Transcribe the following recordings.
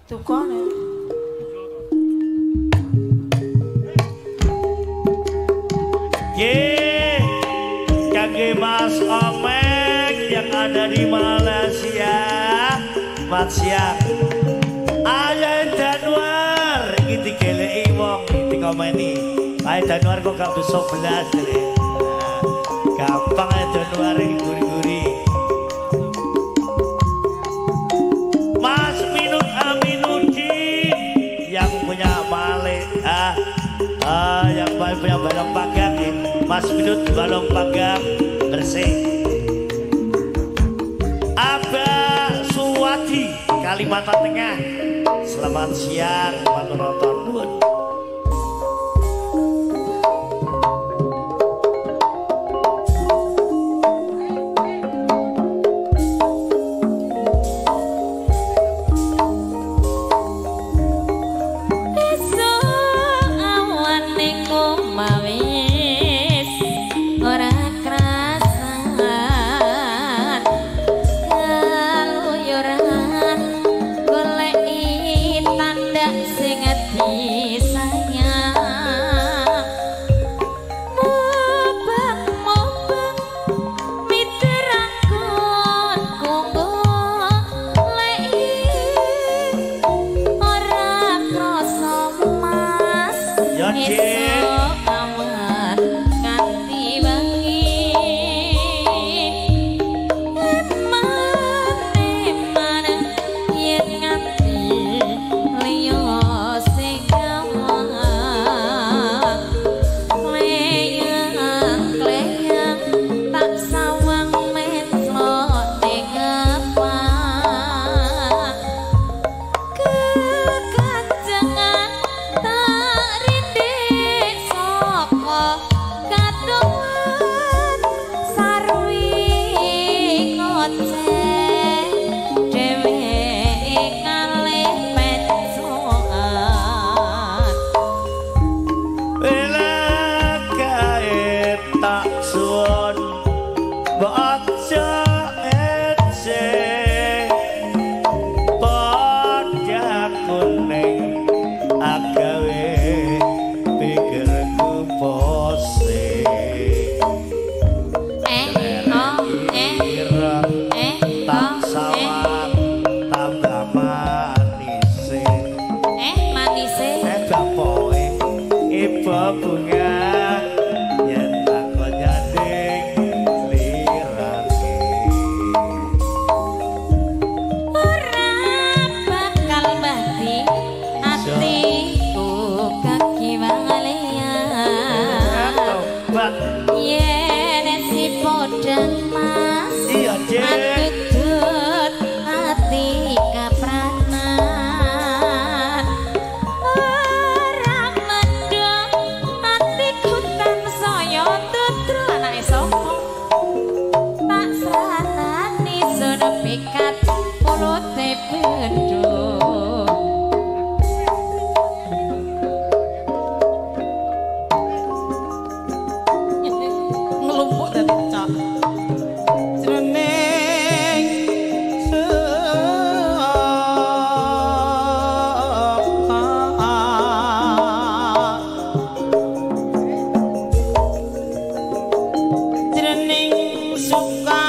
Tukone. Ye, kaki Mas Omek yang ada di Malaysia. Selamat siang. Ayah Januar, ini gelei wong di komeni. Ayah Januar kok gak bisa 11 deh. Gampang Ayah Januar ini guri-guri. Mas Minut Aminuddin yang punya Male, yang punya balong panggang. Mas Minut balong panggang bersih. Abah Suwadi Kalimantan Tengah. Selamat siang penonton. Suka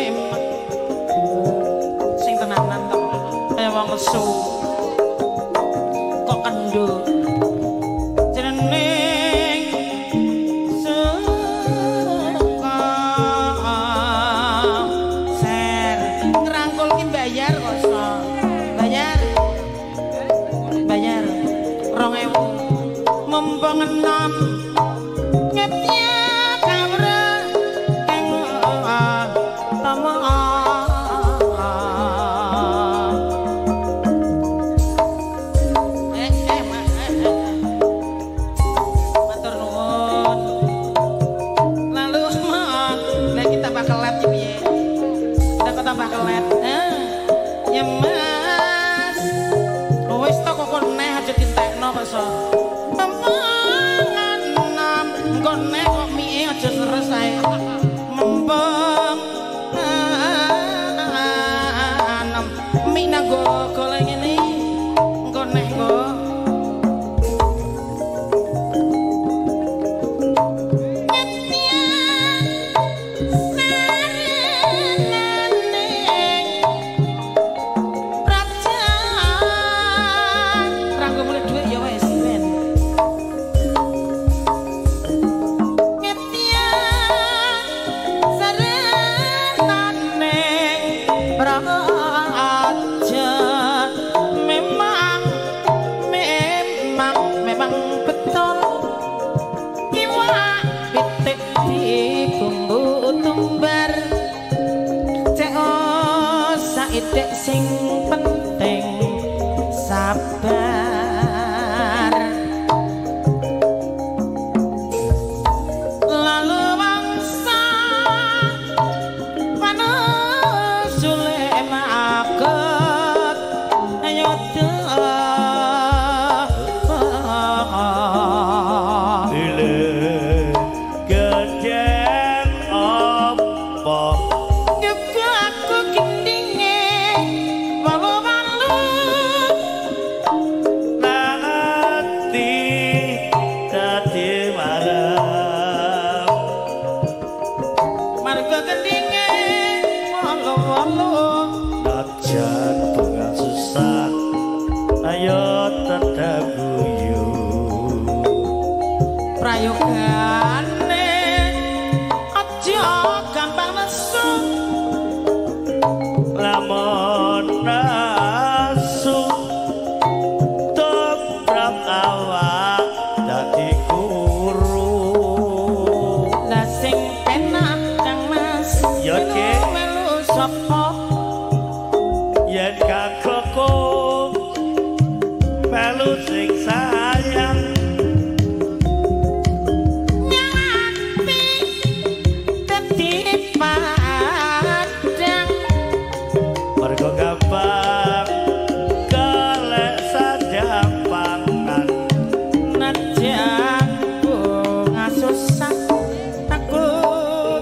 memang sing tenanan kok kaya wong nesu kok kendul jeneng suka ser ngerangkul ki bayar kok so bayar 2.000 mumpung enom ngetya kamera keng tama matur nuwun lalu nek kita bakal let piye kita kok tambah kelet ya mas wis to kok neh aja ditekno kok so nek kok mie aja leres ae mempeng anem mie nang goleng ngene engko nek go dek sing penting sabar lalu bangsa panusule maket ayo jantungan susah ayo tetap guyu prayogane aja gampang nesu lamun nasu tobrap awak dadi guru lah sing penak kang mas yo melu sapa yen kakoko melu sing sayang nyati dadi padang mergo gampang golek sadampangan najan bunga susah aku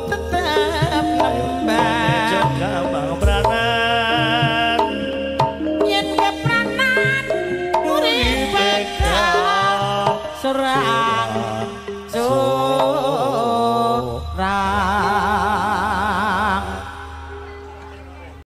tetap nembang jaga bang pranan serang